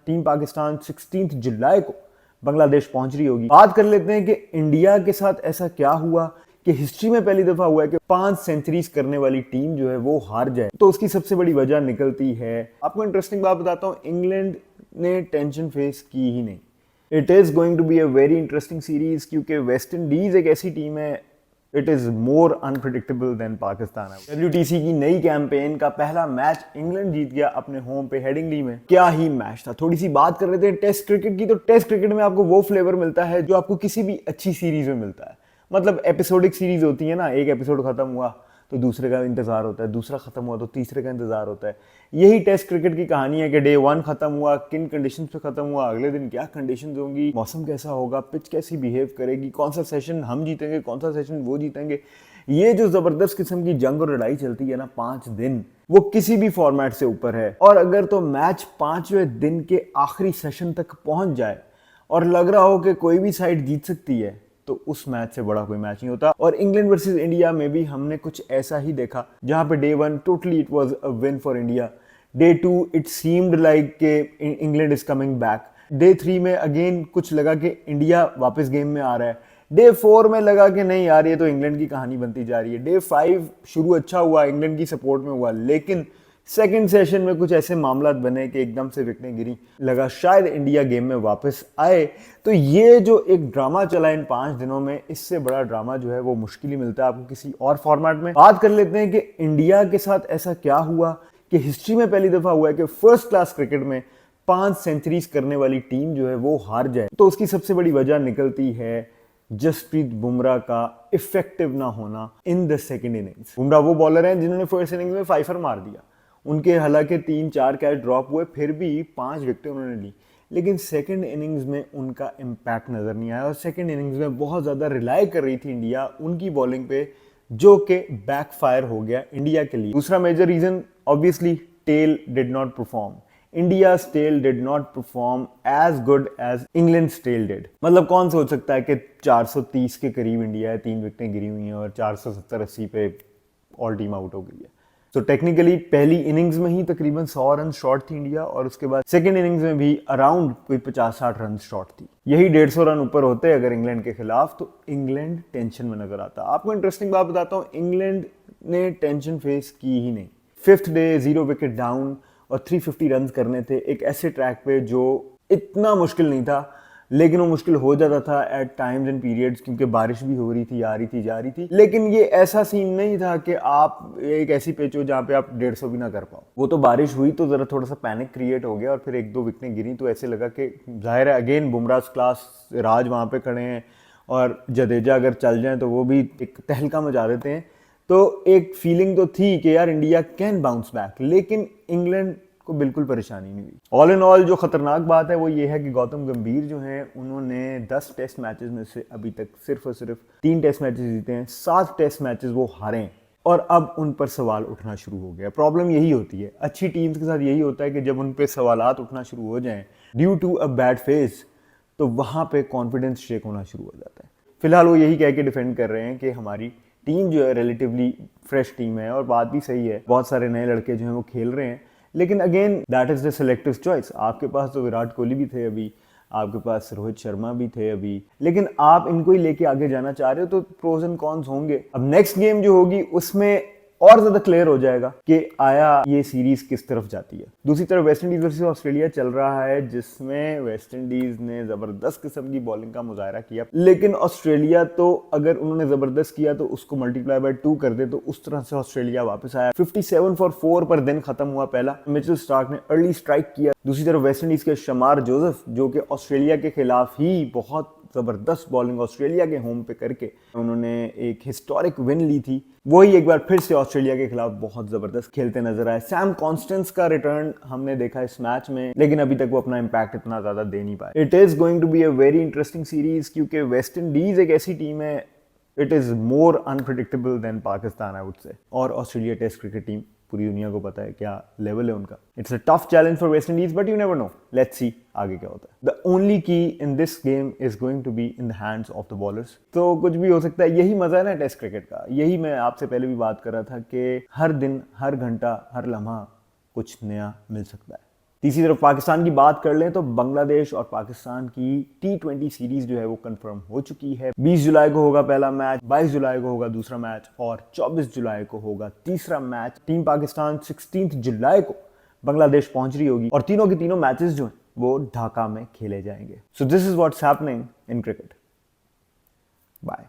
Team Pakistan 16 जुलाई को बांग्लादेश पहुंच रही होगी। बात कर लेते हैं कि इंडिया के साथ ऐसा क्या हुआ कि हिस्ट्री में पहली दफा हुआ है कि 5 सेंचुरीज करने वाली टीम जो है वो हार जाए। तो उसकी सबसे बड़ी वजह निकलती है, आपको इंटरेस्टिंग बात बताता हूं, इंग्लैंड ने टेंशन फेस की ही नहीं। It is going to be a very interesting series, क्योंकि वेस्ट इंडीज एक ऐसी टीम है, it is more unpredictable than Pakistan. WTC की नई कैंपेन का पहला मैच इंग्लैंड जीत गया अपने होम पे हेडिंगली में। क्या ही मैच था। थोड़ी सी बात कर रहे थे टेस्ट क्रिकेट की, तो टेस्ट क्रिकेट में आपको वो फ्लेवर मिलता है जो आपको किसी भी अच्छी सीरीज में मिलता है। मतलब एपिसोडिक सीरीज होती है ना, एक एपिसोड खत्म हुआ तो दूसरे का इंतजार होता है, दूसरा खत्म हुआ तो तीसरे का इंतजार होता है। यही टेस्ट क्रिकेट की कहानी है कि डे 1 खत्म हुआ, किन कंडीशंस पे खत्म हुआ, अगले दिन क्या कंडीशंस होंगी, मौसम कैसा होगा, पिच कैसी बिहेव करेगी, कौन सा सेशन हम जीतेंगे, कौन सा सेशन वो जीतेंगे। ये जो जबरदस्त किस्म की जंग और लड़ाई चलती है ना 5 दिन, वो किसी भी फॉर्मेट से ऊपर है। और अगर तो मैच 5वें दिन के आखिरी सेशन तक पहुंच जाए और लग रहा हो कि कोई भी साइड जीत सकती है, तो उस मैच से बड़ा कोई मैच नहीं होता। और इंग्लैंड वर्सेस इंडिया में भी हमने कुछ ऐसा ही देखा, जहां पे day 1 totally it was a win for India, day 2 it seemed like के England is coming back, day 3 में अगेन कुछ लगा कि इंडिया वापस गेम में आ रहा है, डे 4 में लगा कि नहीं यार ये तो इंग्लैंड की कहानी बनती जा रही है, डे 5 शुरू अच्छा हुआ, इंग्लैंड की सपोर्ट में हुआ, लेकिन सेकंड सेशन में कुछ ऐसे मामला बने कि एकदम से विकेटें गिरी, लगा शायद इंडिया गेम में वापस आए। तो ये जो एक ड्रामा चला इन 5 दिनों में, इससे बड़ा ड्रामा जो है वो मुश्किल ही मिलता है आपको किसी और फॉर्मेट में। बात कर लेते हैं कि इंडिया के साथ ऐसा क्या हुआ कि हिस्ट्री में पहली दफा हुआ है कि फर्स्ट क्लास क्रिकेट में 5 सेंचुरीज करने वाली टीम जो है वो हार जाए। तो उसकी सबसे बड़ी वजह निकलती है जसप्रीत बुमराह का इफेक्टिव ना होना in the second innings. Bumrah वो बॉलर हैं जिन्होंने फर्स्ट इनिंग्स में 5 मार दिया, उनके हालांकि 3-4 कैच ड्रॉप हुए, फिर भी 5 विकेटें उन्होंने ली, लेकिन सेकंड इनिंग्स में उनका इम्पैक्ट नजर नहीं आया। और सेकंड इनिंग्स में बहुत ज़्यादा रिलाई कर रही थी इंडिया उनकी बॉलिंग पे, जो कि बैकफायर हो गया इंडिया के लिए। दूसरा major reason obviously tail did not perform. India's tail did not perform as good as England's tail did। मतलब कौन सोच सकता है कि 430 के करीब इंडिया है, 3 विकेटें गिरी हुई हैं और 470-80 पे ऑल टीम आउट हो गई है। तो टेक्निकली पहली इनिंग्स में ही तकरीबन 100 रन शॉर्ट थी इंडिया, और उसके बाद सेकंड इनिंग्स में भी अराउंड कोई 50-60 रन शॉर्ट थी। यही 150 रन ऊपर होते अगर इंग्लैंड के खिलाफ, तो इंग्लैंड टेंशन में नजर आता। आपको इंटरेस्टिंग बात बताता हूँ, इंग्लैंड ने टेंशन फेस की ही नहीं। 5th डे 0 विकेट डाउन और 350 रन करने थे एक ऐसे ट्रैक पे जो इतना मुश्किल नहीं था, लेकिन वो मुश्किल हो जाता था एट टाइम्स एंड पीरियड्स, क्योंकि बारिश भी हो रही थी, आ रही थी, जा रही थी। लेकिन ये ऐसा सीन नहीं था कि आप एक ऐसी पिच हो जहाँ पे आप 150 भी ना कर पाओ। वो तो बारिश हुई तो जरा थोड़ा सा पैनिक क्रिएट हो गया और फिर 1-2 विकेटें गिरी, तो ऐसे लगा कि जाहिर है अगेन बुमराह क्लास राज वहाँ पे खड़े हैं, और जडेजा अगर चल जाए तो वो भी एक तहलका मचा देते हैं। तो एक फीलिंग तो थी कि यार इंडिया कैन बाउंस बैक, लेकिन इंग्लैंड को बिल्कुल परेशानी नहीं हुई। ऑल इन ऑल जो खतरनाक बात है वो ये है कि गौतम गंभीर जो हैं उन्होंने 10 टेस्ट मैचेस में से अभी तक सिर्फ और सिर्फ 3 टेस्ट मैचेस जीते हैं, 7 टेस्ट मैचेस वो हारे हैं, और अब उन पर सवाल उठना शुरू हो गया। प्रॉब्लम यही होती है अच्छी टीम्स के साथ, यही होता है कि जब उन पर सवालात उठना शुरू हो जाएं due to a bad phase, तो वहां पे कॉन्फिडेंस शेक होना शुरू हो जाता है। फिलहाल वो यही कह के डिफेंड कर रहे हैं कि हमारी टीम जो है रिलेटिवली फ्रेश टीम है, और बात भी सही है, बहुत सारे नए लड़के जो हैं वो खेल रहे हैं, लेकिन again that is the selective choice. आपके पास तो विराट कोहली भी थे अभी, आपके पास रोहित शर्मा भी थे अभी, लेकिन आप इनको ही लेके आगे जाना चाह रहे हो, तो प्रोज एंड कॉन्स होंगे। अब नेक्स्ट गेम जो होगी उसमें और ज्यादा क्लियर हो जाएगा कि आया ये सीरीज किस तरफ जाती है। दूसरी तरफ वेस्ट इंडीज वर्सेस ऑस्ट्रेलिया चल रहा है, जिसमें वेस्ट इंडीज ने जबरदस्त किस्म की बॉलिंग का मुजाहरा किया, लेकिन ऑस्ट्रेलिया तो अगर उन्होंने जबरदस्त किया तो उसको मल्टीप्लाई बाय 2 कर दे, तो उस तरह से ऑस्ट्रेलिया वापस आया। 57 फॉर 4 पर दिन खत्म हुआ पहला। मिचेल स्टार्क ने अर्ली स्ट्राइक किया। दूसरी तरफ वेस्ट इंडीज के शमार जोसेफ, जो कि ऑस्ट्रेलिया के खिलाफ ही बहुत जबरदस्त बॉलिंग ऑस्ट्रेलिया के होम पे करके उन्होंने एक हिस्टोरिक विन ली थी, वही एक बार फिर से ऑस्ट्रेलिया के खिलाफ बहुत जबरदस्त खेलते नजर आए। सैम कॉन्स्टेंस का रिटर्न हमने देखा इस मैच में, लेकिन अभी तक वो अपना इंपैक्ट इतना ज्यादा दे नहीं पाए। It is going to be a very interesting series, क्योंकि वेस्ट इंडीज एक ऐसी टीम है, it is more unpredictable than Pakistan I would say. और ऑस्ट्रेलिया टेस्ट क्रिकेट टीम पूरी दुनिया को पता है क्या लेवल है उनका। It's a tough challenge for West Indies, but you never know, let's see आगे क्या होता है। The only key in this game is going to be in the hands of the bowlers. तो कुछ भी हो सकता है, यही मजा है ना टेस्ट क्रिकेट का। यही मैं आपसे पहले भी बात कर रहा था कि हर दिन, हर घंटा, हर लम्हा कुछ नया मिल सकता है। तीसरी तरफ पाकिस्तान की बात कर लें तो बांग्लादेश और पाकिस्तान की T20 सीरीज जो है वो कंफर्म हो चुकी है। 20 जुलाई को होगा पहला मैच, 22 जुलाई को होगा दूसरा मैच और 24 जुलाई को होगा तीसरा मैच। टीम पाकिस्तान 16 जुलाई को बांग्लादेश पहुंच रही होगी और तीनों के तीनों मैचेस जो हैं वो ढाका में खेले जाएंगे। So this is what's happening in cricket. Bye.